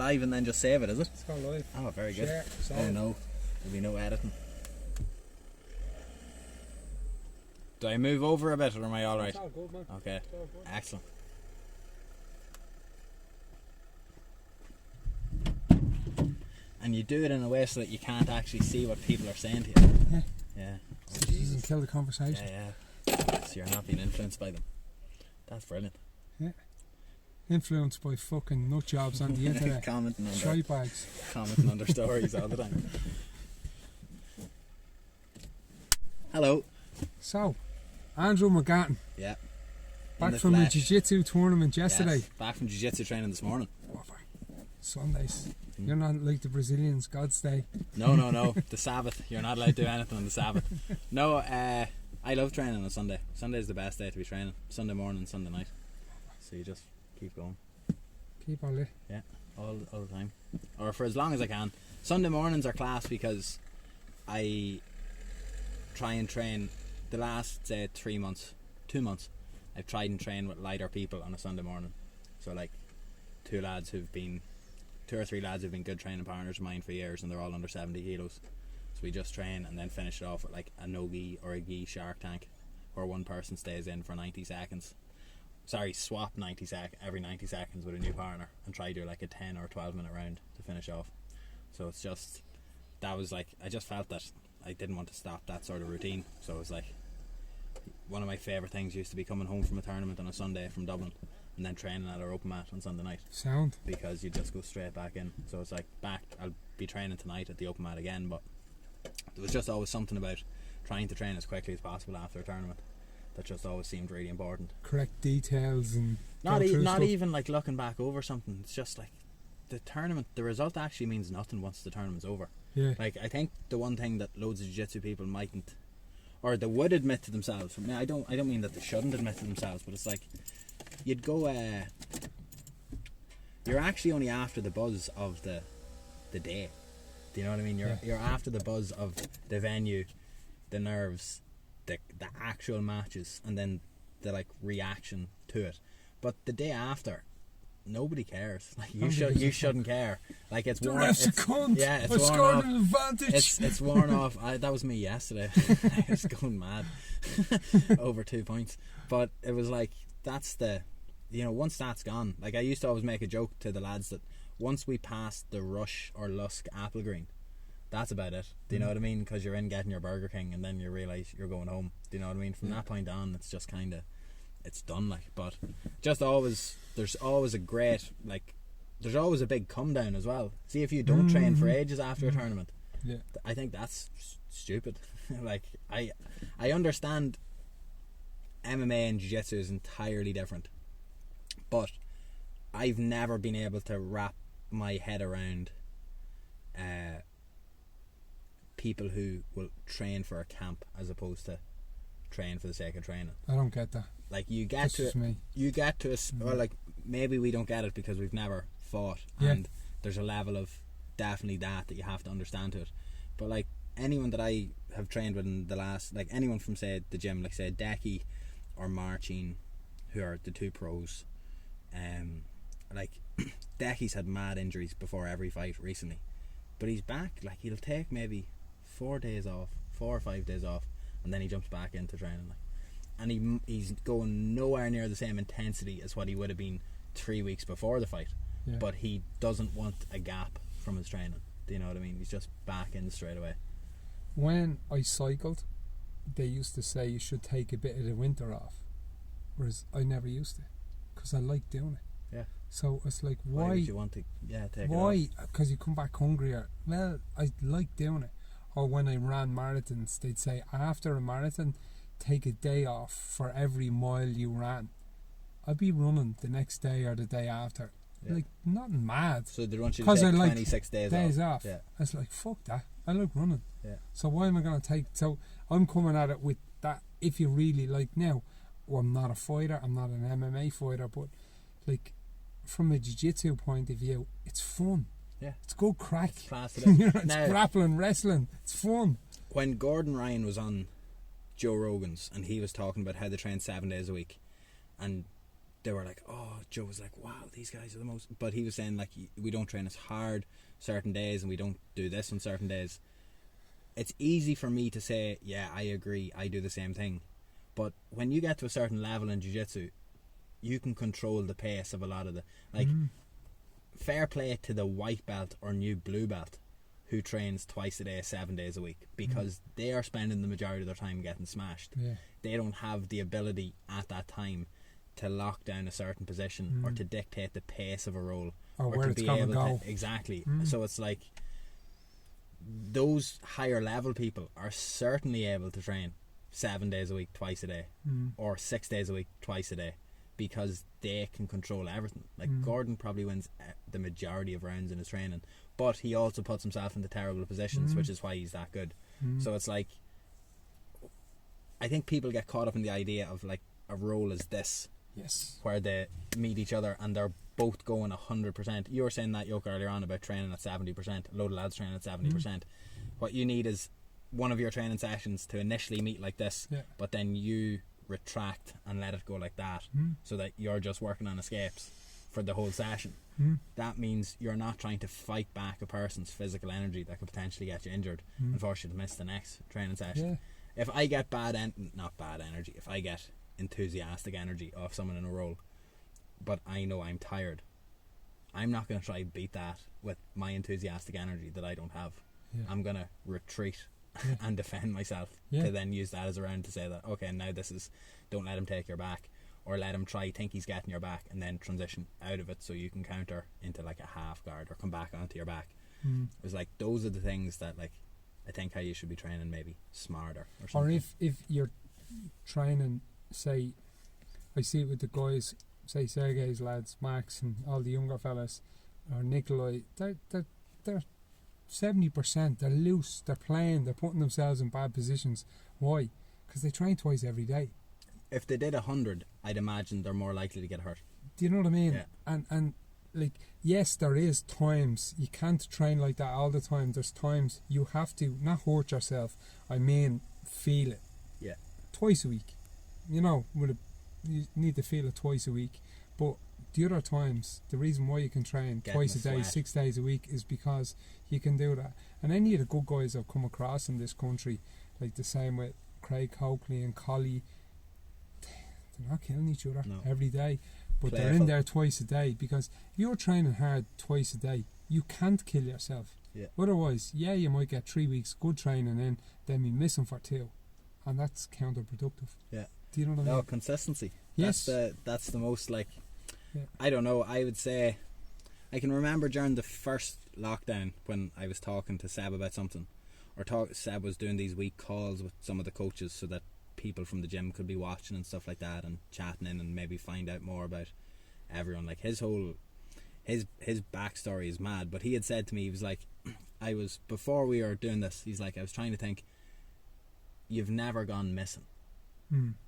live and then just save it, is it? It's going live. Oh, very good. Share, Oh no, there'll be no editing. Do I move over a bit or am I alright? It's all good, man. Okay, It's all good. excellent. And you do it in a way so that you can't actually see what people are saying to you. Yeah. Yeah. Oh, It Jesus. doesn't kill the conversation. Yeah. So you're not being influenced by them. That's brilliant. Influenced by fucking nut jobs on the internet. Commenting on their, Shite bags. commenting on their stories all the time. Hello. So, Andrew McGahon, Yeah. back from the jiu-jitsu tournament yesterday. Yes, back from jiu-jitsu training this morning. Sundays. You're not like the Brazilians, God's Day. No. The Sabbath. You're not allowed to do anything on the Sabbath. No, I love training on Sunday. Sunday's the best day to be training. Sunday morning, Sunday night. So you just keep going. Keep on lit. Yeah, all the time. Or for as long as I can. Sunday mornings are class because I try and train the last, say, 2 months. I've tried and trained with lighter people on a Sunday morning. So like 2 or 3 lads who've been good training partners of mine for years, and they're all under 70 kilos. So we just train and then finish it off with like a no-gi or a gi shark tank, where one person stays in for 90 seconds. Swap every 90 seconds with a new partner and try to do like a 10 or 12 minute round to finish off. So it's just, that was like, I just felt that I didn't want to stop that sort of routine. So it was like, one of my favourite things used to be coming home from a tournament on a Sunday from Dublin and then training at our open mat on Sunday night. Sound. Because you just go straight back in. So it's like, I'll be training tonight at the open mat again, but there was just always something about trying to train as quickly as possible after a tournament that just always seemed really important. Correct details and Not even like looking back over something. It's just like the tournament, the result actually means nothing once the tournament's over. Yeah. Like, I think the one thing that loads of jiu-jitsu people mightn't, or they would admit to themselves, I mean, I don't mean that they shouldn't admit to themselves, but it's like you'd go you're actually only after the buzz of the day. Do you know what I mean? You're after the buzz of the venue, the nerves, the actual matches, and then the like reaction to it. But the day after, nobody cares. Like you shouldn't care. Like it's worn off. Yeah, it's worn off. Advantage. It's worn off. That was me yesterday. I was going mad over 2 points. But it was like, that's the, once that's gone. Like I used to always make a joke to the lads that once we pass the Rush or Lusk Apple Green, that's about it. Do you know what I mean? Because you're in getting your Burger King and then you realise you're going home. Do you know what I mean? From that point on, it's just kind of, it's done. Like, but just always, there's always a great, like, there's always a big come down as well. See, if you don't train for ages after a tournament, I think that's stupid. Like, I understand MMA and jiu-jitsu is entirely different, but I've never been able to wrap my head around people who will train for a camp as opposed to train for the sake of training. I don't get that. Like you get to or like maybe we don't get it because we've never fought, and there's a level of definitely that you have to understand to it. But like anyone that I have trained with in the last, like anyone from say the gym, like say Decky or Marcin, who are the 2 pros, like Decky's had mad injuries before every fight recently, but he's back. Like he'll take maybe 4 or 5 days off, and then he jumps back into training. Like, and he's going nowhere near the same intensity as what he would have been 3 weeks before the fight. But he doesn't want a gap from his training. Do you know what I mean? He's just back in straight away. When I cycled, they used to say you should take a bit of the winter off, whereas I never used to, because I like doing it. Yeah. So it's like, why would you want to take it off? Why? Because you come back hungrier. Well, I like doing it. Or when I ran marathons, they'd say after a marathon, take a day off for every mile you ran. I'd be running the next day or the day after. Like, not mad. So they want you to take 26 days off. Yeah. It's like, fuck that. I like running. Yeah. So why am I going to take... So I'm coming at it with that, if you really like now, well, I'm not a fighter, I'm not an MMA fighter, but like from a jiu-jitsu point of view, it's fun. Yeah. It's good crack. It's class to do. It's grappling, wrestling. It's fun. When Gordon Ryan was on Joe Rogan's and he was talking about how they train 7 days a week, and they were like, oh, Joe was like, wow, these guys are the most, but he was saying like, we don't train as hard certain days and we don't do this on certain days. It's easy for me to say, yeah, I agree, I do the same thing, but when you get to a certain level in jiu-jitsu, you can control the pace of a lot of the, like, fair play to the white belt or new blue belt who trains twice a day, 7 days a week, because they are spending the majority of their time getting smashed. They don't have the ability at that time to lock down a certain position or to dictate the pace of a roll or where to it's be going able to go. exactly. So it's like those higher level people are certainly able to train 7 days a week, twice a day, or 6 days a week, twice a day, because they can control everything. Like Gordon probably wins the majority of rounds in his training, but he also puts himself into terrible positions, which is why he's that good. So it's like, I think people get caught up in the idea of like a role is this, where they meet each other and they're both going 100%. You were saying that, Yoke, earlier on about training at 70%. A load of lads training at 70%. What you need is one of your training sessions to initially meet like this, but then you retract and let it go like that, so that you're just working on escapes for the whole session. That means you're not trying to fight back a person's physical energy that could potentially get you injured and force you to miss the next training session. If I get if I get enthusiastic energy off someone in a roll, but I know I'm tired, I'm not going to try to beat that with my enthusiastic energy that I don't have. I'm going to retreat and defend myself to then use that as a round to say that, okay, now this is, don't let him take your back, or let him think he's getting your back and then transition out of it so you can counter into like a half guard or come back onto your back. It was like, those are the things that, like, I think how you should be training, maybe smarter or something. Or if you're training, say, I see it with the guys, say Sergei's lads, Max and all the younger fellas, or Nikolai, they're 70%, they're loose, they're playing, they're putting themselves in bad positions. Why? Because they train twice every day. If they did 100, I'd imagine they're more likely to get hurt. Do you know what I mean? And like, yes, there is times you can't train like that all the time. There's times you have to not hurt yourself, I mean feel it. Twice a week, you know, you need to feel it twice a week. But the other times, the reason why you can train twice a day, 6 days a week, is because you can do that. And any of the good guys I've come across in this country, like the same with Craig Coakley and Collie, they're not killing each other every day, but they're in there twice a day, because if you're training hard twice a day, you can't kill yourself. Otherwise, you might get 3 weeks good training in, then be missing for 2, and that's counterproductive. Do you know what I mean? No, consistency. Yes. That's the most, like, I don't know, I would say, I can remember during the first lockdown when I was talking to Seb about something, Seb was doing these week calls with some of the coaches so that people from the gym could be watching and stuff like that and chatting in and maybe find out more about everyone. Like, his backstory is mad, but he had said to me, he was like, before we were doing this, he's like, I was trying to think, you've never gone missing.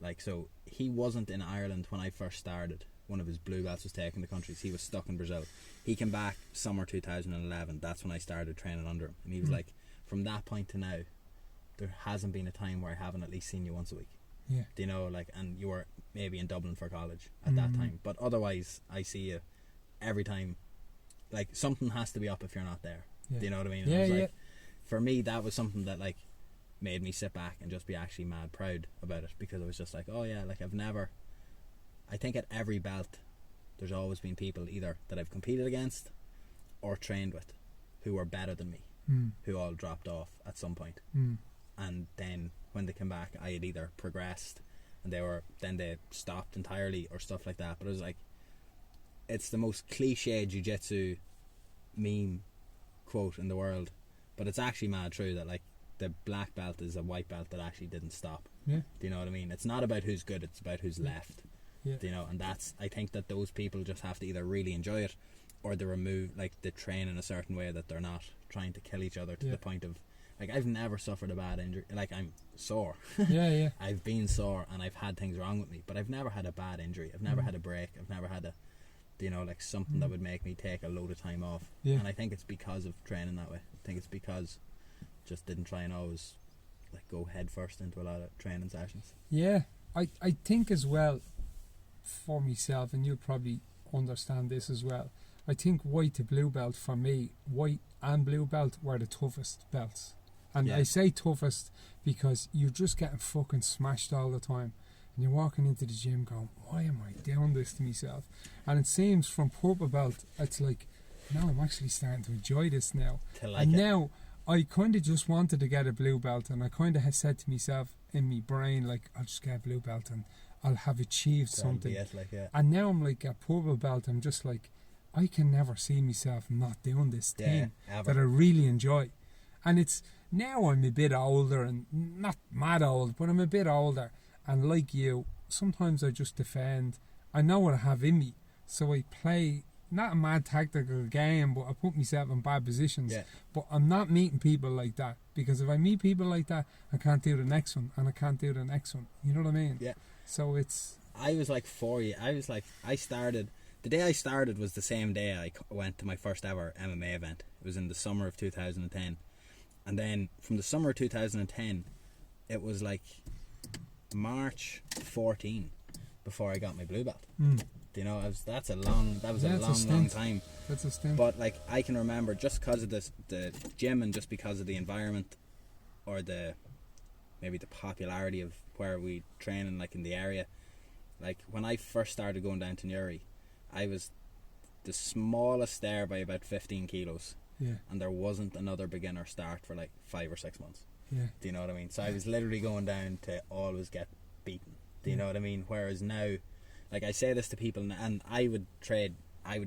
Like, so he wasn't in Ireland when I first started. One of his blue belts was taken to countries. He was stuck in Brazil. He came back summer 2011. That's when I started training under him, and he was like, from that point to now, there hasn't been a time where I haven't at least seen you once a week. Do you know, like, and you were maybe in Dublin for college at that time, but otherwise I see you every time. Like, something has to be up if you're not there. Do you know what I mean? And I was like, for me, that was something that, like, made me sit back and just be actually mad proud about it, because I was just like, oh yeah, like, I think at every belt there's always been people either that I've competed against or trained with who were better than me, who all dropped off at some point. And then when they came back, I had either progressed and they stopped entirely or stuff like that. But it was like, it's the most cliche jiu-jitsu meme quote in the world, but it's actually mad true that, like, the black belt is a white belt that actually didn't stop. Do you know what I mean? It's not about who's good, it's about who's left. Do you know? And that's, I think that those people just have to either really enjoy it, or they train in a certain way that they're not trying to kill each other to the point of, like, I've never suffered a bad injury. Like, I'm sore. I've been sore and I've had things wrong with me, but I've never had a bad injury. I've never had a break. I've never had like something that would make me take a load of time off. And I think it's because of training that way. I think it's because just didn't try and always, like, go head first into a lot of training sessions. I think as well, for myself, and you'll probably understand this as well. I think white to blue belt for me, white and blue belt were the toughest belts. And Yeah. I say toughest because you're just getting fucking smashed all the time. And you're walking into the gym going, why am I doing this to myself? And it seems from purple belt, it's like, no, I'm actually starting to enjoy this now. To like And it. now, I kind of just wanted to get a blue belt, and I kind of had said to myself in my brain, like, I'll just get a blue belt and I'll have achieved That'll something. be it, like, yeah. And now I'm like a purple belt, I'm just like, I can never see myself not doing this Yeah, thing ever. that I really enjoy. And it's, now I'm a bit older, and not mad old, but I'm a bit older. And like you, sometimes I just defend. I know what I have in me, so I play, not a mad tactical game, but I put myself in bad positions. Yeah. But I'm not meeting people like that, because if I meet people like that, I can't do the next one, and I can't do the next one. You know what I mean? Yeah. So it's... I was like 4 years. I was like, I started. The day I started was the same day I went to my first ever MMA event. It was in the summer of 2010, and then from the summer of 2010, it was like March 14 before I got my blue belt. You know, that was a long time. That's a stint. But like, I can remember, just because of the gym, and just because of the environment, or maybe the popularity of where we train, like in the area. Like when I first started going down to Newry, I was the smallest there by about 15 kilos, Yeah, and there wasn't another beginner start for like 5 or 6 months. yeah, Do you know what I mean? So I was literally going down to always get beaten. Do you know what I mean? Whereas now, like, I say this to people, and I would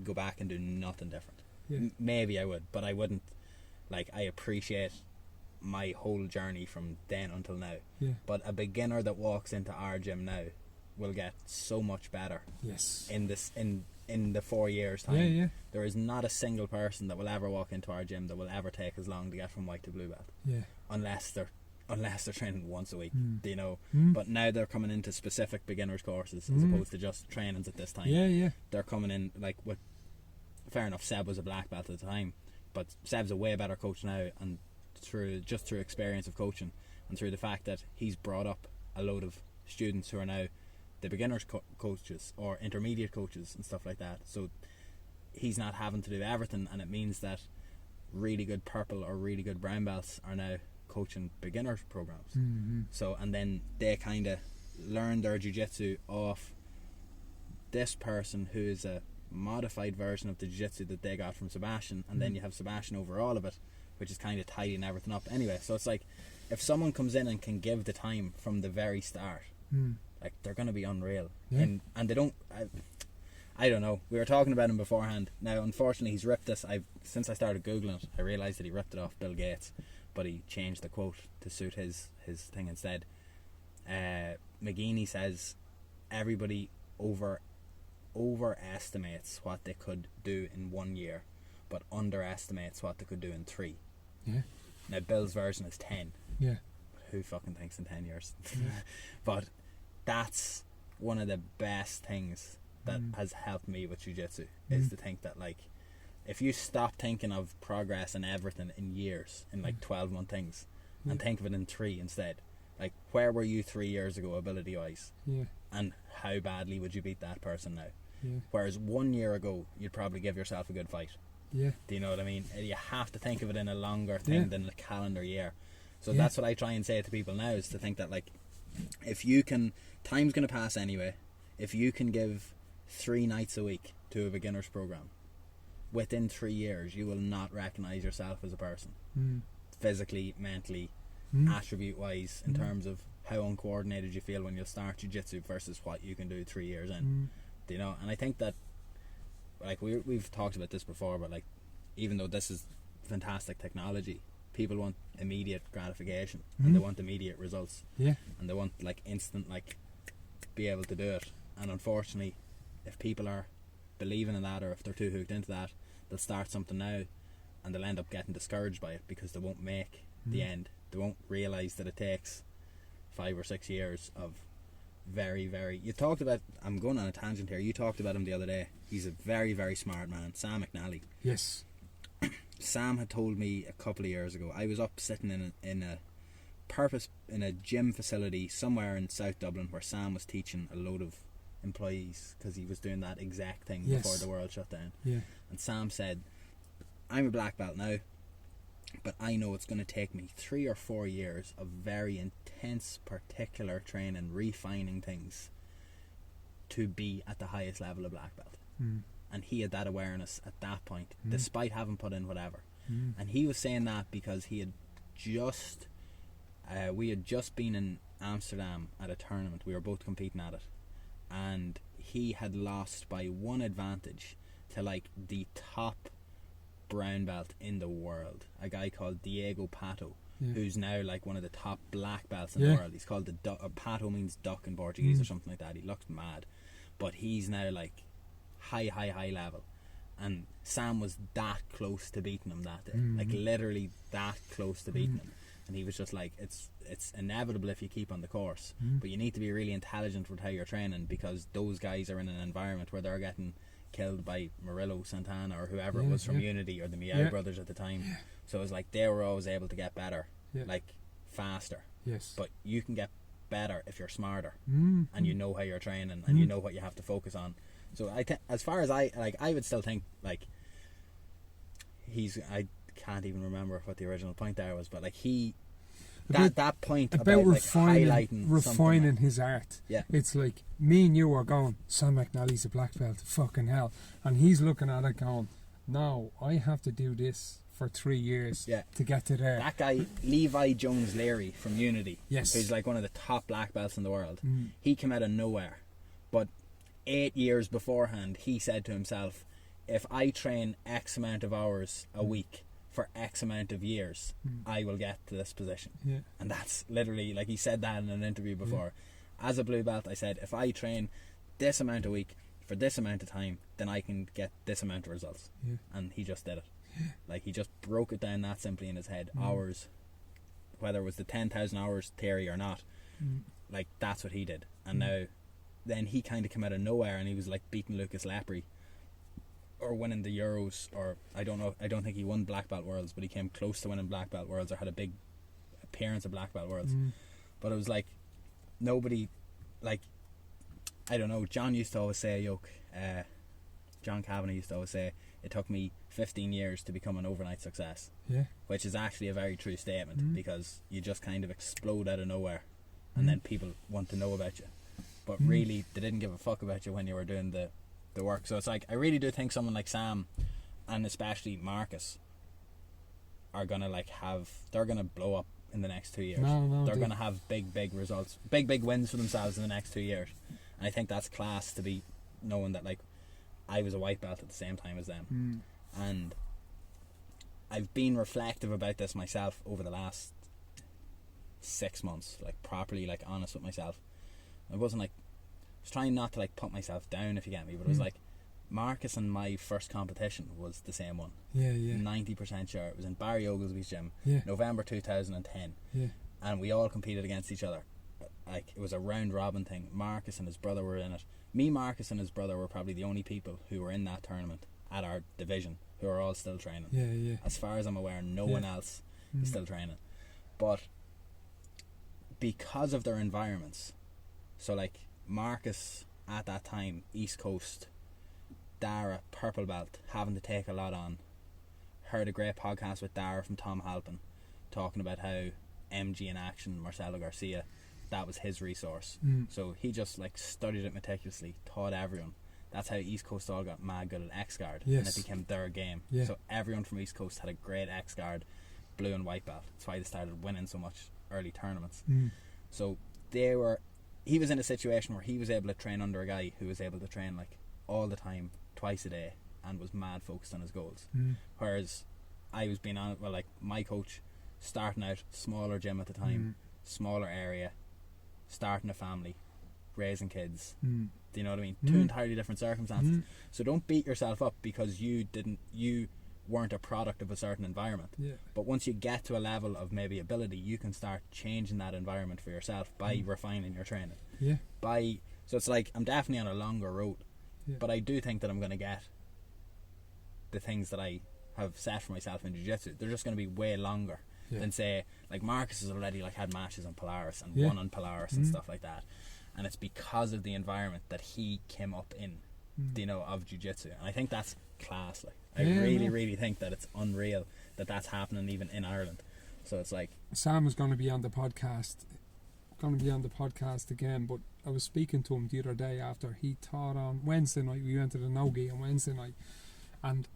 go back and do nothing different. yeah. Maybe I would, but I wouldn't. Like, I appreciate my whole journey from then until now. Yeah. But a beginner that walks into our gym now will get so much better Yes. in the 4 years time. Yeah, yeah, There is not a single person that will ever walk into our gym that will ever take as long to get from white to blue belt, yeah. unless they're training once a week. Do you know? Mm. But now they're coming into specific beginners courses as opposed to just trainings at this time. Yeah, yeah. They're coming in, like, with, fair enough, Seb was a black belt at the time, but Seb's a way better coach now, and through experience of coaching, and through the fact that he's brought up a load of students who are now the beginners coaches or intermediate coaches and stuff like that. So he's not having to do everything, and it means that really good purple or really good brown belts are now coaching beginners programs. Mm-hmm. So, and then they kind of learn their jiu-jitsu off this person who is a modified version of the jiu-jitsu that they got from Sebastian, and then you have Sebastian over all of it, which is kind of tidying everything up anyway. So it's like, if someone comes in and can give the time from the very start, like, they're going to be unreal. Yeah. And they don't, I don't know, we were talking about him beforehand. Now unfortunately he's ripped this. Since I started googling it, I realised that he ripped it off Bill Gates, but he changed the quote to suit his thing instead. McGahon says everybody overestimates what they could do in 1 year, but underestimates what they could do in 3. Yeah. Now Bill's version is 10. Yeah. Who fucking thinks in 10 years? Yeah. But that's one of the best things that has helped me with jiu-jitsu, is to think that, like, if you stop thinking of progress and everything in years, in like 12-month things, and think of it in 3 instead, like, where were you 3 years ago ability wise, Yeah. and how badly would you beat that person now? Yeah. Whereas 1 year ago you'd probably give yourself a good fight. Yeah. Do you know what I mean? You have to think of it in a longer thing Yeah. than a calendar year. So Yeah. that's what I try and say to people now, is to think that, like, if you can, time's going to pass anyway. If you can give 3 nights a week to a beginner's program, within 3 years you will not recognise yourself as a person, physically, mentally, attribute wise, in terms of how uncoordinated you feel when you start jiu-jitsu versus what you can do 3 years in. Do you know? And I think that, like, we've talked about this before, but, like, even though this is fantastic technology, people want immediate gratification, and they want immediate results, Yeah. and they want, like, instant, like, be able to do it. And unfortunately, if people are believing in that, or if they're too hooked into that, they'll start something now and they'll end up getting discouraged by it, because they won't make the end. They won't realise that it takes 5 or 6 years of very, very... You talked about... I'm going on a tangent here. You talked about him the other day. He's a very, very smart man, Sam McNally. Yes. Sam had told me a couple of years ago, I was up sitting in a gym facility somewhere in South Dublin, where Sam was teaching a load of employees because he was doing that exact thing Yes. before the world shut down. Yeah. And Sam said, I'm a black belt now, but I know it's going to take me 3 or 4 years of very intense, particular training, refining things to be at the highest level of black belt. And he had that awareness at that point, despite having put in whatever. And he was saying that because he had just we had just been in Amsterdam at a tournament. We were both competing at it, and he had lost by one advantage to like the top brown belt in the world, a guy called Diego Pato, who's now like one of the top black belts in the world. He's called Pato means duck in Portuguese or something like that. He looks mad, but he's now like high level, and Sam was that close to beating him that day, like literally that close to beating him. And he was just like, it's inevitable if you keep on the course, but you need to be really intelligent with how you're training, because those guys are in an environment where they're getting killed by Murillo Santana or whoever it was from Unity or the Miao brothers at the time. So it was like they were always able to get better, like faster. Yes. But you can get better if you're smarter and you know how you're training and you know what you have to focus on. So I think, as far as I would still think like I can't even remember what the original point there was, but like that point about like refining his art. Yeah. It's like me and you are going, Sam McNally's a black belt, fucking hell, and he's looking at it going, no, I have to do this for 3 years to get to there. That guy Levi Jones Leary from Unity, who's like one of the top black belts in the world, he came out of nowhere, but 8 years beforehand he said to himself, if I train X amount of hours a week for X amount of years, I will get to this position. And that's literally, like, he said that in an interview before. As a blue belt, I said, if I train this amount a week for this amount of time, then I can get this amount of results. And he just did it. Like, he just broke it down that simply in his head. Hours, whether it was the 10,000 hours theory or not, like, that's what he did. And now then he kind of came out of nowhere and he was like beating Lucas Lepre or winning the Euros, or I don't know, I don't think he won Black Belt Worlds, but he came close to winning Black Belt Worlds or had a big appearance at Black Belt Worlds. But it was like nobody, like, I don't know, John used to always say, John Kavanagh used to always say, it took me 15 years to become an overnight success. Which is actually a very true statement, because you just kind of explode out of nowhere and then people want to know about you, but really they didn't give a fuck about you when you were doing the work. So it's like, I really do think someone like Sam, and especially Marcus, are gonna like they're gonna blow up in the next 2 years. They're gonna have big results, big wins for themselves in the next 2 years. And I think that's class, to be knowing that like I was a white belt at the same time as them. And I've been reflective about this myself over the last 6 months, like properly like honest with myself. I wasn't like, I was trying not to like put myself down, if you get me, but it was like Marcus and my first competition was the same one. 90% sure. It was in Barry Oglesby's gym, November 2010. And we all competed against each other. Like, it was a round robin thing. Marcus and his brother were in it. Me, Marcus and his brother were probably the only people who were in that tournament at our division who are all still training. As far as I'm aware, no one else is still training. But because of their environments, so like Marcus at that time, East Coast, Dara, purple belt, having to take a lot on. Heard a great podcast with Dara from Tom Halpin talking about how MG in action, Marcelo Garcia, that was his resource. So he just like studied it meticulously, taught everyone. That's how East Coast all got mad good at X Guard, and it became their game. So everyone from East Coast had a great X Guard, blue and white belt. That's why they started winning so much early tournaments. So he was in a situation where he was able to train under a guy who was able to train like all the time, twice a day, and was mad focused on his goals. Whereas I was being on, well, like my coach, starting out, smaller gym at the time, smaller area, starting a family, raising kids. Do you know what I mean? Two entirely different circumstances. So don't beat yourself up because you weren't a product of a certain environment. But once you get to a level of maybe ability, you can start changing that environment for yourself by refining your training. So it's like, I'm definitely on a longer road, but I do think that I'm going to get the things that I have set for myself in jiu-jitsu. They're just going to be way longer than, say, like Marcus has already like had matches on Polaris and won on Polaris and stuff like that. and it's because of the environment that he came up in, you know, of jiu-jitsu. And I think that's class. Like, I really think that it's unreal that that's happening even in Ireland. So it's like, Sam is going to be on the podcast. Again, but I was speaking to him the other day after he taught on Wednesday night. We went to the no-gi on Wednesday night, and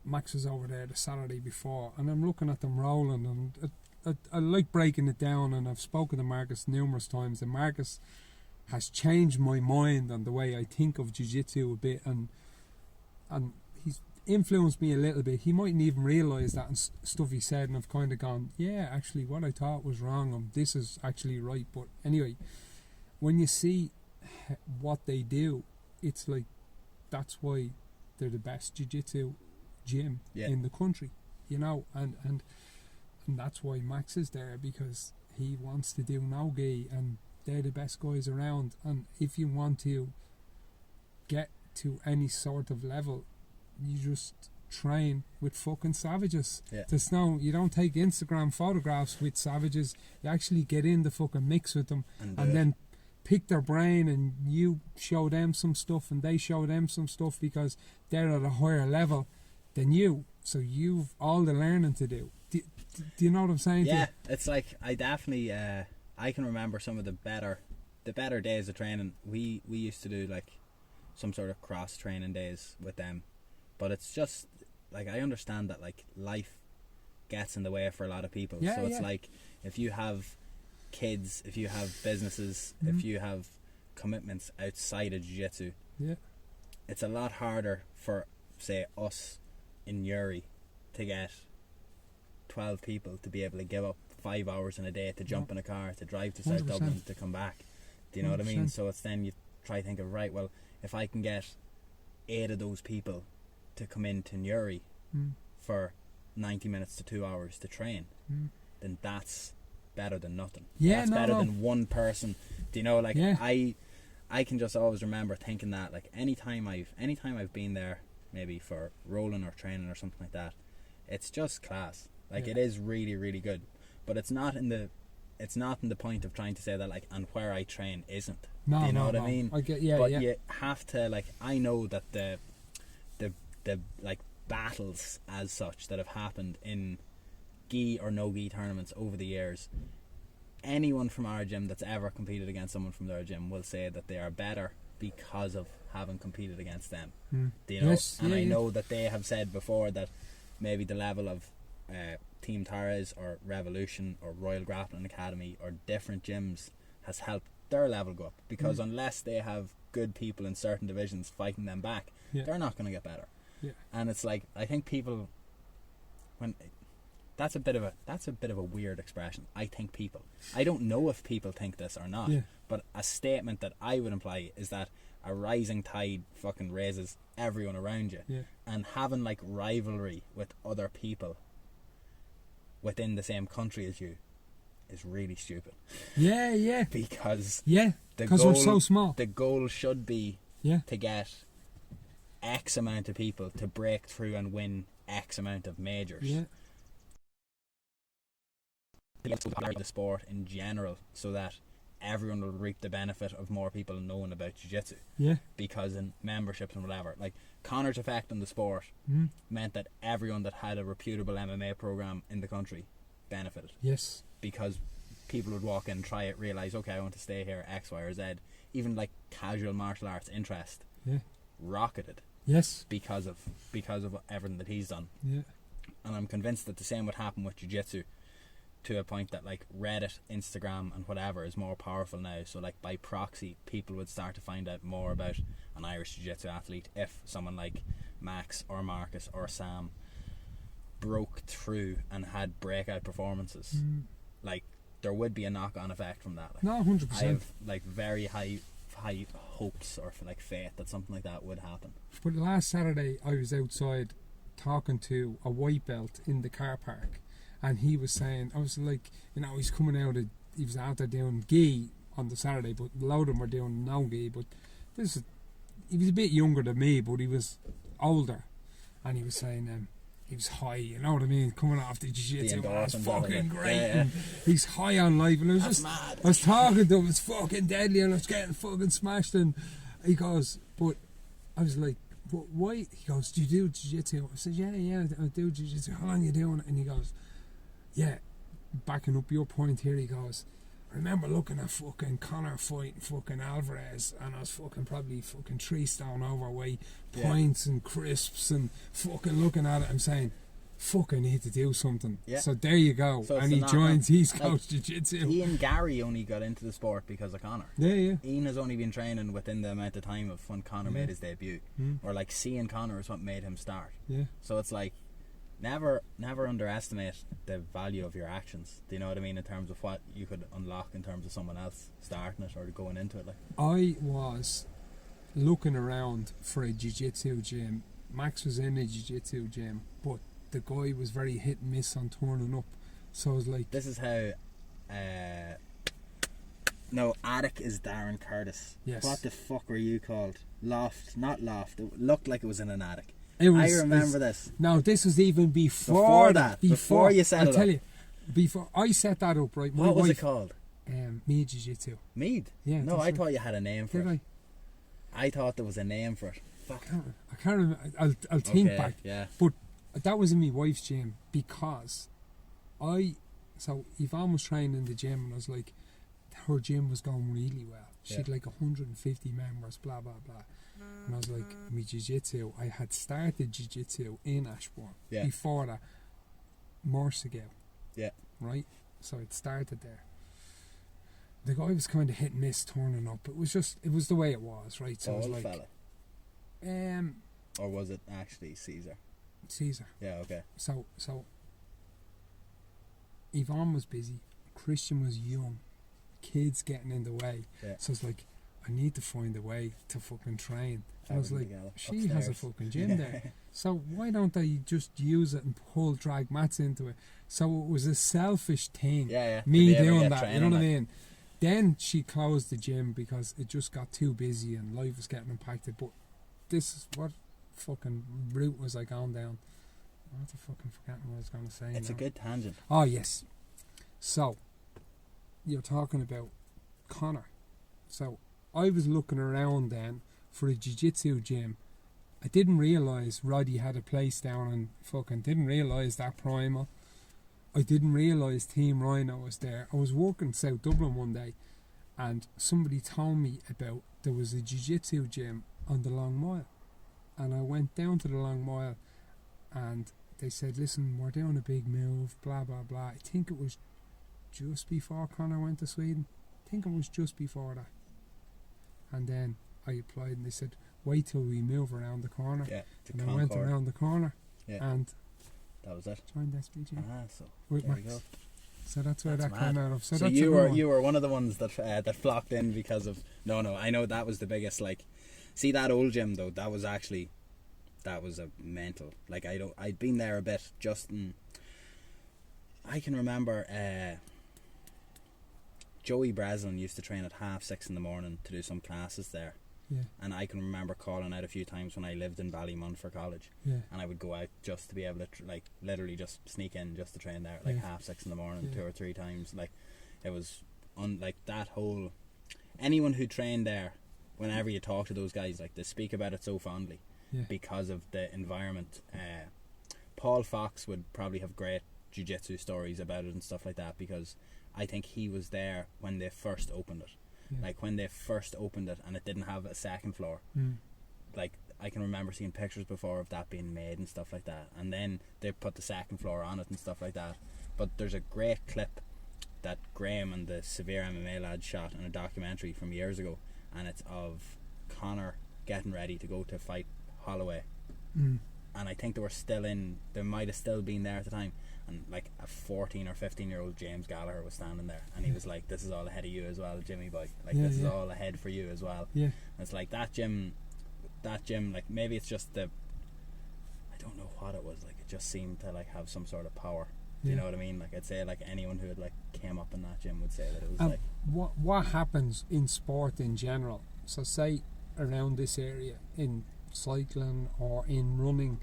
Max was over there the Saturday before, and I'm looking at them rolling, and I like breaking it down, and I've spoken to Marcus numerous times, and Marcus has changed my mind on the way I think of jiu-jitsu a bit, and he's influenced me a little bit. He mightn't even realise that and stuff he said, and I've kind of gone, yeah, actually what I thought was wrong, and this is actually right. But anyway, when you see what they do, it's like, that's why they're the best jiu-jitsu gym in the country, you know, and that's why Max is there, because he wants to do no-gi, and they're the best guys around. And if you want to get to any sort of level, you just train with fucking savages. There's no, you don't take Instagram photographs with savages, you actually get in the fucking mix with them, and then pick their brain, and you show them some stuff and they show them some stuff, because they're at a higher level than you, so you've all the learning to do. Do you know what I'm saying? Yeah, it's like, I definitely I can remember some of the better days of training. We used to do like some sort of cross training days with them, but it's just like, I understand that like life gets in the way for a lot of people. So it's like, if you have kids, if you have businesses, if you have commitments outside of jiu-jitsu, it's a lot harder for, say, us in Uri to get 12 people to be able to give up 5 hours in a day to jump in a car to drive to South 100%. Dublin to come back. Do you know what I mean? So it's then you try to think of, right, well, if I can get 8 of those people to come into Newry for 90 minutes to 2 hours to train, then that's better than nothing. That's better than one person. Do you know, like, I can just always remember thinking that, like, anytime I've been there, maybe for rolling or training or something like that, it's just class. Like, it is really, really good. But it's not in the point of trying to say that, like, and where I train isn't. Do you know what I mean? I get, but you have to, like, I know that the like battles as such that have happened in gi or no gi tournaments over the years, anyone from our gym that's ever competed against someone from their gym will say that they are better because of having competed against them. Do you know? And I know that they have said before that maybe the level of Team Torres or Revolution or Royal Grappling Academy or different gyms has helped their level go up, because unless they have good people in certain divisions fighting them back, they're not going to get better. And it's like, I think people, when that's a bit of a weird expression. I think people. I don't know if people think this or not, but a statement that I would imply is that a rising tide fucking raises everyone around you, and having like rivalry with other people within the same country as you is really stupid. Because we're so small. The goal should be to get X amount of people to break through and win X amount of majors. The sport in general, so that everyone will reap the benefit of more people knowing about jiu-jitsu. Because in memberships and whatever, like, Connor's effect on the sport meant that everyone that had a reputable MMA program in the country benefited. Because people would walk in, try it, realise, okay, I want to stay here, X, Y or Z. Even like casual martial arts interest rocketed because of everything that he's done. And I'm convinced that the same would happen with jiu-jitsu, to a point that like Reddit, Instagram and whatever is more powerful now, so like by proxy people would start to find out more about an Irish jiu-jitsu athlete if someone like Max or Marcus or Sam broke through and had breakout performances. Like, there would be a knock-on effect from that. Like, 100%. I have like very high hopes or like faith that something like that would happen. But last Saturday I was outside talking to a white belt in the car park, and he was saying, I was like, you know, he was out there doing gi on the Saturday, but a lot of them were doing no gi. But he was a bit younger than me, but he was older, and he was saying, he was high, you know what I mean, coming off the jiu-jitsu, and it was endorphins, fucking great, yeah. and he's high on life, and That's mad. I was talking to him, it's fucking deadly, and I was getting fucking smashed, and he goes, but I was like, but why? He goes, do you do jiu-jitsu? I said, yeah, I do jiu-jitsu. How long are you doing it? And he goes, yeah, backing up your point here, he goes, I remember looking at fucking Conor fighting fucking Alvarez, and I was fucking probably fucking 3 stone overweight, pints and crisps, and fucking looking at it and saying, fuck, I need to do something. Yeah. So there you go. So and he joins East Coast like, Jiu-Jitsu. Ian Gary only got into the sport because of Conor. Yeah. Ian has only been training within the amount of time of when Conor made his debut. Or like seeing Conor is what made him start. Yeah. So it's like, never underestimate the value of your actions. Do you know what I mean, in terms of what you could unlock in terms of someone else starting it or going into it? Like, I was looking around for a jiu-jitsu gym. Max was in a jiu-jitsu gym, but the guy was very hit and miss on turning up. So I was like, this is how no, Attic is Darren Curtis. Yes. What the fuck were you called? Loft, not Loft. It looked like it was in an attic. I remember this. No, this was even before that. Before you set it up. I'll tell you, before I set that up, right? What was it called? Mead Jiu-Jitsu. Mead? Yeah. No, I thought you had a name for Did it. I thought there was a name for it. Fuck. I can't remember. I'll think Okay, back. yeah. But that was in my wife's gym because so Yvonne was training in the gym, and I was like, her gym was going really well. She had like 150 members, blah blah blah. And I was like, me jiu-jitsu, I had started jiu-jitsu in Ashbourne before that, Morsigal. Yeah. Right? So it started there. The guy was kind of hit and miss turning up. It was the way it was, right? So Old I was like, fella. Or was it actually Caesar? Caesar. Yeah, okay. So Yvonne was busy, Christian was young, kids getting in the way. Yeah. So it's like, I need to find a way to fucking train. And I was like, she has a fucking gym there. So why don't I just use it and drag mats into it? So it was a selfish thing. Yeah. Me doing that, you know what I mean? Then she closed the gym because it just got too busy and life was getting impacted. But this is what fucking route was I going down? What the fucking forgetting what I was going to say. It's a good tangent. Oh yes. So you're talking about Conor. So I was looking around then for a jiu-jitsu gym. I didn't realise Roddy had a place down and fucking didn't realise that Primal. I didn't realise Team Rhino was there. I was working South Dublin one day and somebody told me about there was a jiu-jitsu gym on the Long Mile. And I went down to the Long Mile and they said, listen, we're doing a big move, blah, blah, blah. I think it was just before Conor went to Sweden. I think it was just before that. And then I applied and they said, wait till we move around the corner. Yeah, and I went around the corner and that was it. Joined SBG. So with there Max. you go. So that's where that came out of. So that's you were one of the ones that that flocked in because of no I know that was the biggest, like, see that old gym though, that was a mental, like, I'd been there a bit just in, I can remember Joey Breslin used to train at 6:30 in the morning to do some classes there. Yeah. And I can remember calling out a few times when I lived in Ballymun for college. Yeah. And I would go out just to be able to like literally just sneak in just to train there, like 6:30 in the morning, 2 or 3 times. Like, it was like that whole, anyone who trained there, whenever you talk to those guys, like, they speak about it so fondly because of the environment. Paul Fox would probably have great jiu-jitsu stories about it and stuff like that, because I think he was there when they first opened it. Like, when they first opened it and it didn't have a second floor. Like, I can remember seeing pictures before of that being made and stuff like that, and then they put the second floor on it and stuff like that. But there's a great clip that Graham and the Severe MMA lad shot in a documentary from years ago, and it's of Conor getting ready to go to fight Holloway. And I think they might have still been there at the time, and like a 14 or 15 year old James Gallagher was standing there, and he was like, this is all ahead of you as well, Jimmy boy, like, this is all ahead for you as well. And it's like that gym, like, maybe it's just I don't know what it was, like, it just seemed to like have some sort of power. You know what I mean? Like, I'd say like anyone who had like came up in that gym would say that it was like, what happens in sport in general, so say around this area in cycling or in running,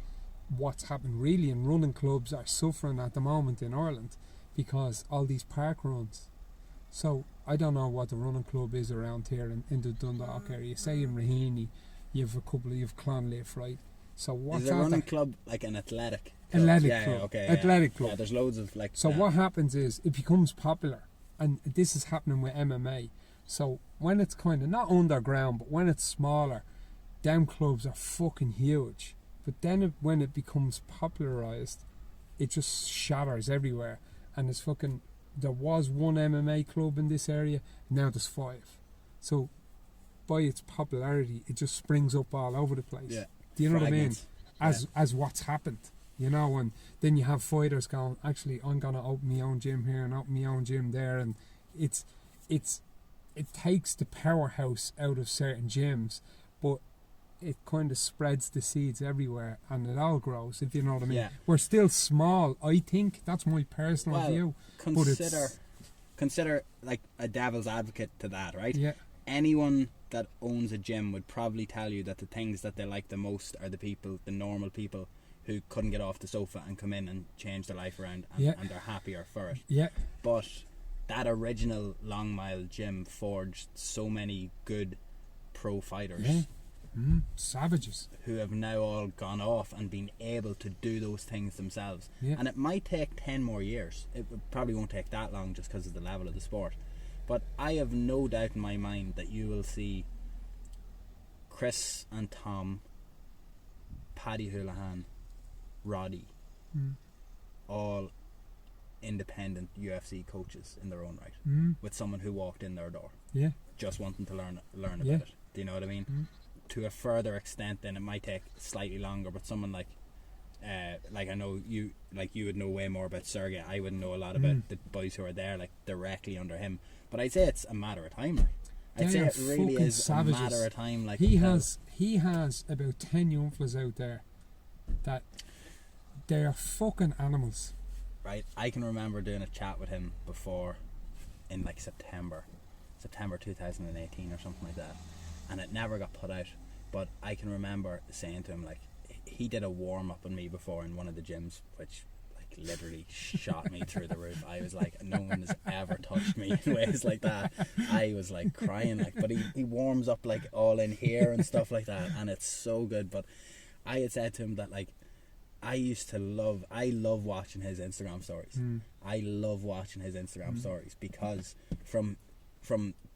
what's happened really in running clubs are suffering at the moment in Ireland because all these park runs. So I don't know what the running club is around here in the Dundalk area. Say in Raheny, you've Clonleaf, right? So what's is a running club like an athletic club? Athletic club. Okay, athletic club. Yeah, there's loads of like. So what happens is it becomes popular, and this is happening with MMA. So when it's kind of not underground, but when it's smaller, them clubs are fucking huge. But then when it becomes popularised, it just shatters everywhere. And it's fucking. There was one MMA club in this area, now there's 5. So by its popularity, it just springs up all over the place. Yeah. Do you know Fragments. what I mean? As what's happened, you know, and then you have fighters going, actually, I'm gonna open my own gym here and open my own gym there, and it takes the powerhouse out of certain gyms, but it kind of spreads the seeds everywhere, and it all grows. If you know what I mean. Yeah. We're still small, I think. That's my personal view. Consider like a devil's advocate to that, right? Yeah. Anyone that owns a gym would probably tell you that the things that they like the most are the normal people who couldn't get off the sofa and come in and change their life around, and they're happier for it. Yeah. But that original Long Mile gym forged so many good pro fighters. Yeah. Savages who have now all gone off and been able to do those things themselves. Yeah. And it might take 10 more years. Probably won't take that long just because of the level of the sport. But I have no doubt in my mind that you will see Chris and Tom, Paddy Houlihan, Roddy, all independent UFC coaches in their own right, with someone who walked in their door, just wanting to learn about it. Do you know what I mean? To a further extent, then it might take slightly longer. But someone like I know you would know way more about Sergey. I wouldn't know a lot about the boys who are there, like directly under him. But I'd say it's a matter of time. I'd say it really is savages. A matter of time. Like he has about 10 young fellas out there that they are fucking animals. Right, I can remember doing a chat with him before in like September 2018 or something like that, and it never got put out. But I can remember saying to him, like, he did a warm up on me before in one of the gyms, which like literally shot me through the roof. I was like, no one has ever touched me in ways like that. I was like crying, like, but he warms up like all in here and stuff like that, and it's so good. But I had said to him that, like, I love watching his Instagram stories. I love watching his Instagram stories because from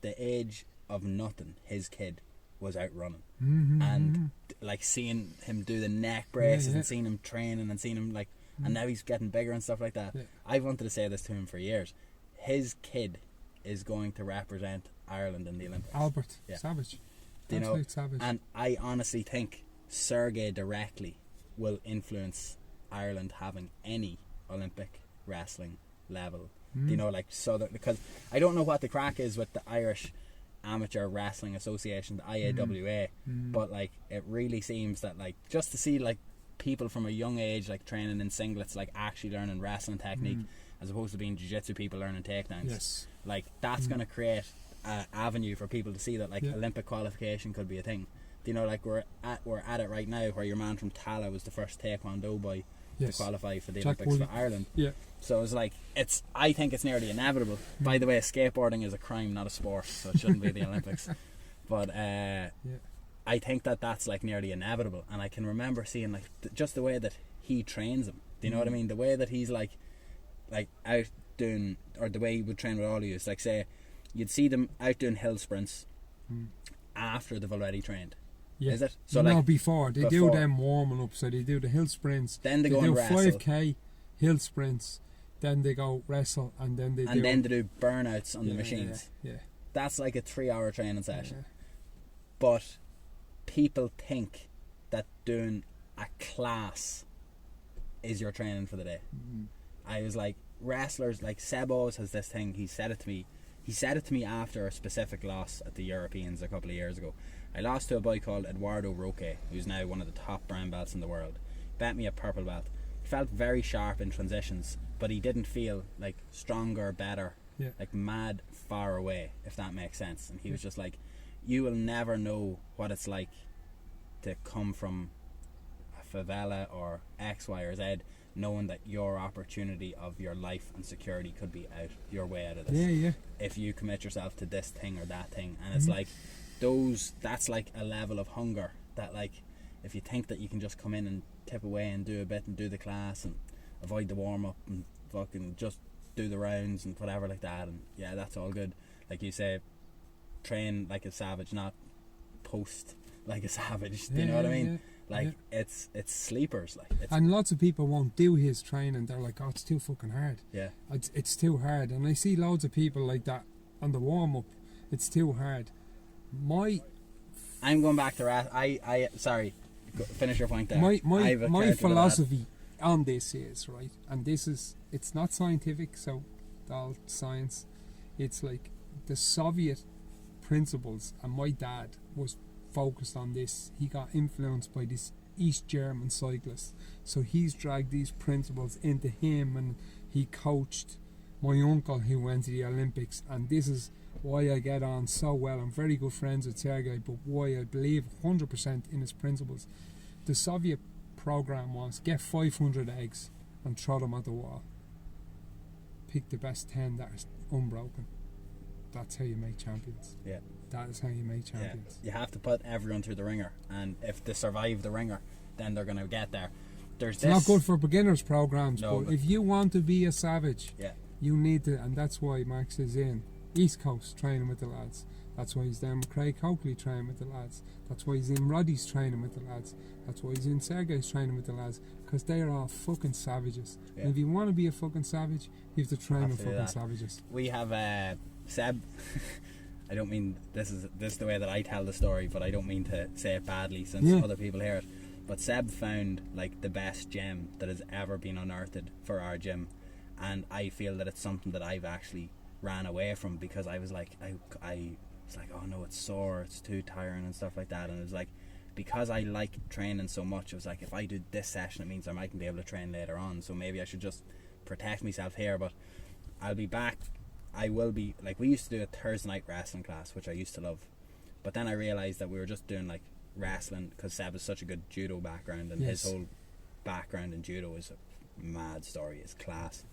the age of nothing, his kid was out running, and like seeing him do the neck braces and seeing him training and seeing him like, and now he's getting bigger and stuff like that. I've wanted to say this to him for years. His kid is going to represent Ireland in the Olympics. Albert, savage. Do you know? Savage. And I honestly think Sergey directly will influence Ireland having any Olympic wrestling level. Do you know, like, so that, because I don't know what the crack is with the Irish Amateur Wrestling Association, the IAWA, but like it really seems that, like, just to see like people from a young age like training in singlets, like actually learning wrestling technique as opposed to being jiu-jitsu people learning takedowns, like that's going to create an avenue for people to see that, like, Olympic qualification could be a thing. Do you know, like, we're at it right now where your man from Tala was the first taekwondo boy to qualify for the Olympics for Ireland. So it's like, I think it's nearly inevitable. By the way, skateboarding is a crime, not a sport, so it shouldn't be the Olympics. But I think that's like nearly inevitable. And I can remember seeing like just the way that he trains them. Do you know what I mean? The way that he's like out doing, or the way he would train with all of you, is like, say you'd see them out doing hill sprints after they've already trained. Is it? So no, like before they do them warming up, so they do the hill sprints, then they go do and wrestle. 5k hill sprints, then they go wrestle, and then they do burnouts on the machines. That's like a 3-hour training session. But people think that doing a class is your training for the day. I was like, wrestlers, like Sebos has this thing, he said it to me after a specific loss at the Europeans a couple of years ago. I lost to a boy called Eduardo Roque, who's now one of the top brown belts in the world. Bet me a purple belt. He felt very sharp in transitions, but he didn't feel like stronger, better, like mad far away, if that makes sense. And he was just like, you will never know what it's like to come from a favela or X, Y, or Z, knowing that your opportunity of your life and security could be out your way out of this. Yeah. If you commit yourself to this thing or that thing, and it's like that's like a level of hunger that, like, if you think that you can just come in and tip away and do a bit and do the class and avoid the warm up and fucking just do the rounds and whatever like that, and yeah, that's all good. Like you say, train like a savage, not post like a savage. Do you know what I mean? Like it's sleepers, like and lots of people won't do his training. They're like, oh, it's too fucking hard. Yeah, it's too hard. And I see loads of people like that on the warm up. It's too hard. I'm going back to I sorry, finish your point there. My philosophy on this is, right, and it's not scientific, so all science. It's like the Soviet principles, and my dad was focused on this. He got influenced by this East German cyclist, so he's dragged these principles into him, and he coached my uncle who went to the Olympics, and this is why I get on so well. I'm very good friends with Sergei, but why I believe 100% in his principles. The Soviet program was get 500 eggs and throw them at the wall. Pick the best 10 that are unbroken. That's how you make champions. Yeah. That is how you make champions. Yeah. You have to put everyone through the ringer, and if they survive the ringer, then they're going to get there. It's not good for beginners programs, no, but if you want to be a savage, yeah, you need to, and that's why Max is in East Coast training with the lads. That's why he's down with Craig Coakley training with the lads. That's why he's in Roddy's training with the lads. That's why he's in Sergei's training with the lads, because they're all fucking savages. Yeah. And if you want to be a fucking savage, you have to train with fucking savages. We have Seb. I don't mean this is the way that I tell the story, but I don't mean to say it badly since other people hear it. But Seb found like the best gem that has ever been unearthed for our gym, and I feel that it's something that I've actually ran away from, because I was like I was like, oh no, it's sore, it's too tiring and stuff like that. And it was like, because I like training so much, it was like, if I do this session, it means I mightn't be able to train later on, so maybe I should just protect myself here. But I'll be back. I will be, like, we used to do a Thursday night wrestling class, which I used to love, but then I realised that we were just doing like wrestling because Seb has such a good judo background, and his whole background in judo is a mad story, is class.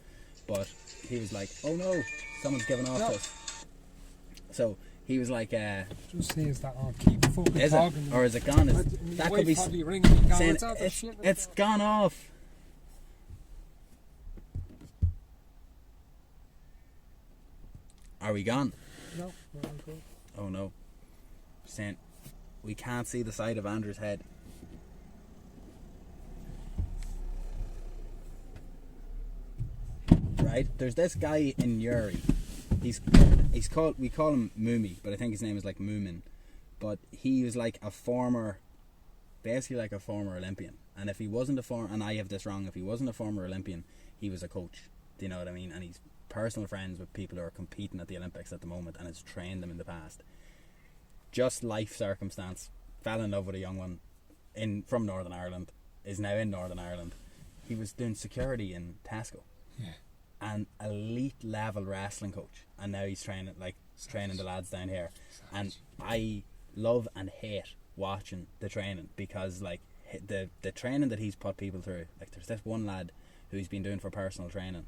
But he was like, oh no, someone's giving off us. So he was like, just say, is that on? Keep fucking talking. Or is it gone? That could be saying it's gone off. Are we gone? No, we're on good. Oh no. Saying we can't see the side of Andrew's head. Right? There's this guy in Uri. He's called, we call him Moomy, but I think his name is like Moomin. But he was like basically like a former Olympian. And if he wasn't and I have this wrong, if he wasn't a former Olympian, he was a coach. Do you know what I mean? And he's personal friends with people who are competing at the Olympics at the moment, and has trained them in the past. Just life circumstance, fell in love with a young one from Northern Ireland, is now in Northern Ireland. He was doing security in Tesco. Yeah. And elite level wrestling coach, and now he's training the lads down here. And I love and hate watching the training, because like the training that he's put people through, like there's this one lad who he's been doing for personal training,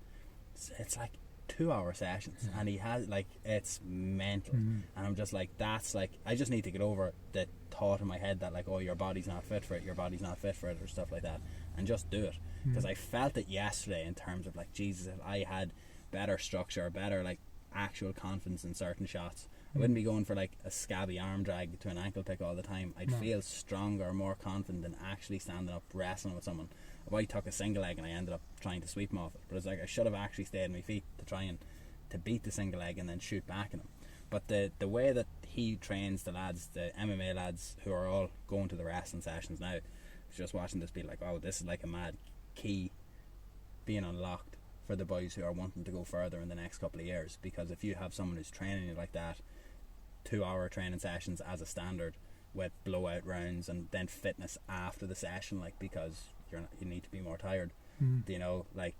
it's like 2-hour sessions, and he has like, it's mental. And I'm just like, that's like, I just need to get over the thought in my head that like, oh, your body's not fit for it, or stuff like that, and just do it. Because I felt it yesterday in terms of like, Jesus, if I had better structure, better like actual confidence in certain shots, I wouldn't be going for like a scabby arm drag to an ankle pick all the time. I'd feel stronger, more confident in actually standing up, wrestling with someone. If I took a single leg and I ended up trying to sweep him off it, but it's like, I should have actually stayed on my feet to try and to beat the single leg and then shoot back at him. But the way that he trains the lads, the MMA lads who are all going to the wrestling sessions now, just watching this be like, oh, this is like a mad key being unlocked for the boys who are wanting to go further in the next couple of years. Because if you have someone who's training you like that, 2-hour training sessions as a standard with blowout rounds, and then fitness after the session, like, because you need to be more tired, you know, like,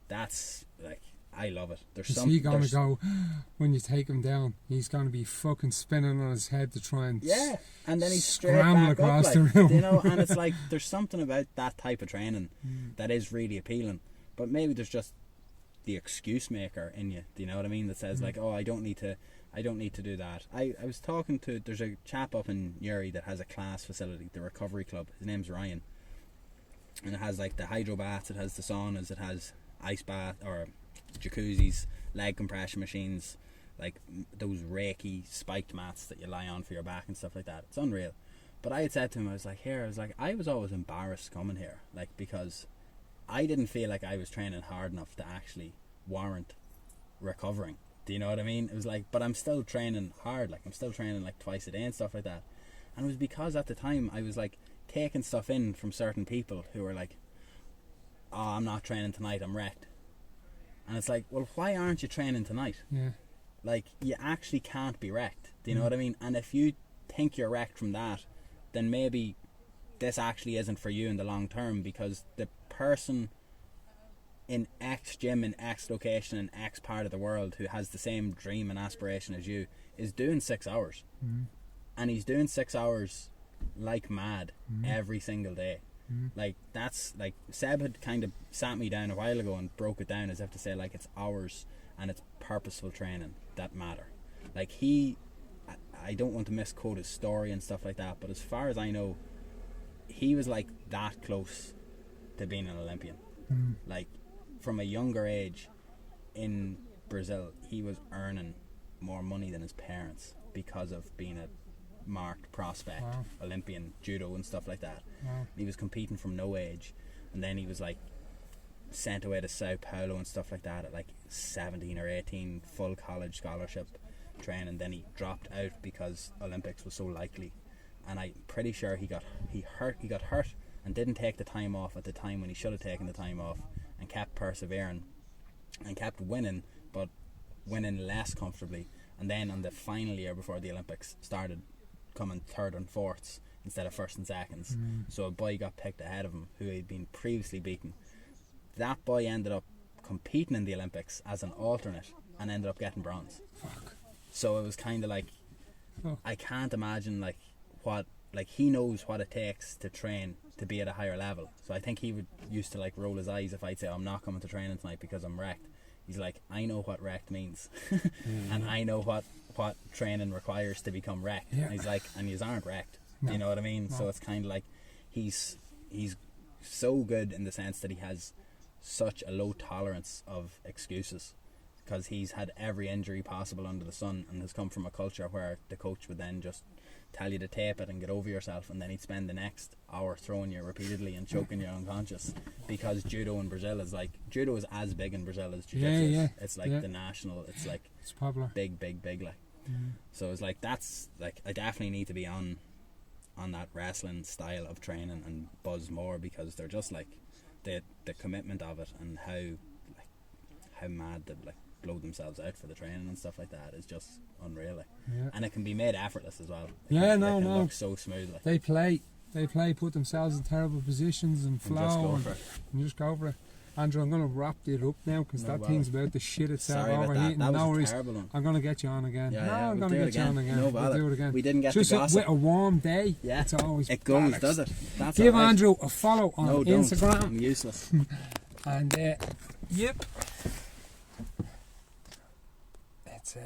that's like, I love it. There's Is some. he gonna go when you take him down? He's gonna be fucking spinning on his head to try and and then he's straight scramble back across up, the like, room. you know. And it's like there's something about that type of training that is really appealing. But maybe there's just the excuse maker in you. Do you know what I mean? That says like, oh, I don't need to do that. I was talking to, there's a chap up in Uri that has a class facility, the Recovery Club. His name's Ryan, and it has like the hydro baths, it has the saunas, it has ice bath or jacuzzis, leg compression machines, like those reiki spiked mats that you lie on for your back and stuff like that. It's unreal. But I had said to him, I was like, I was always embarrassed coming here, like, because I didn't feel like I was training hard enough to actually warrant recovering. Do you know what I mean? It was like, but I'm still training hard, like I'm still training like twice a day and stuff like that. And it was because at the time I was like taking stuff in from certain people who were like, oh, I'm not training tonight, I'm wrecked. And it's like, well, why aren't you training tonight? Yeah. Like, you actually can't be wrecked. Do you know what I mean? And if you think you're wrecked from that, then maybe this actually isn't for you in the long term, because the person in X gym in X location in X part of the world who has the same dream and aspiration as you is doing 6 hours. And he's doing 6 hours like mad every single day. Like, that's like, Seb had kind of sat me down a while ago and broke it down as if to say, like, it's hours and it's purposeful training that matter. Like, I don't want to misquote his story and stuff like that, but as far as I know, he was like that close to being an Olympian. Like, from a younger age in Brazil, he was earning more money than his parents because of being a marked prospect, Olympian, judo and stuff like that. He was competing from no age, and then he was like sent away to Sao Paulo and stuff like that at like 17 or 18, full college scholarship training. Then he dropped out because Olympics was so likely, and I'm pretty sure he got hurt and didn't take the time off at the time when he should have taken the time off, and kept persevering and kept winning, but winning less comfortably. And then on the final year before the Olympics started, coming third and fourths instead of first and seconds. So a boy got picked ahead of him who had been previously beaten. That boy ended up competing in the Olympics as an alternate and ended up getting bronze. So it was kind of like, I can't imagine like what, like, he knows what it takes to train to be at a higher level. So I think he would used to like roll his eyes if I'd say, I'm not coming to training tonight because I'm wrecked. He's like, I know what wrecked means. And I know what training requires to become wrecked. And he's like, and yous aren't wrecked. You know what I mean? So it's kind of like he's so good in the sense that he has such a low tolerance of excuses, because he's had every injury possible under the sun and has come from a culture where the coach would then just tell you to tape it and get over yourself, and then he'd spend the next hour throwing you repeatedly and choking you unconscious, because judo in Brazil is like, judo is as big in Brazil as jiu-jitsu. It's like the national, it's like it's popular, big like. So it's like, that's like, I definitely need to be on that wrestling style of training and buzz more, because they're just like the commitment of it and how mad they like blow themselves out for the training and stuff like that is just unreal. Like. And it can be made effortless as well. It can look so smooth. Like. They play, put themselves in terrible positions and flow and just go for it. Andrew, I'm going to wrap it up now, because thing's about to shit itself. Sorry over about that. That was a terrible one. I'm going to get you on again. I'm going to get you on again. No bother. We'll do it again. We didn't get just to gossip. With a warm day, it's always it goes, bollocks. does it? That's Give right. Andrew a follow on Instagram. I'm useless. And it's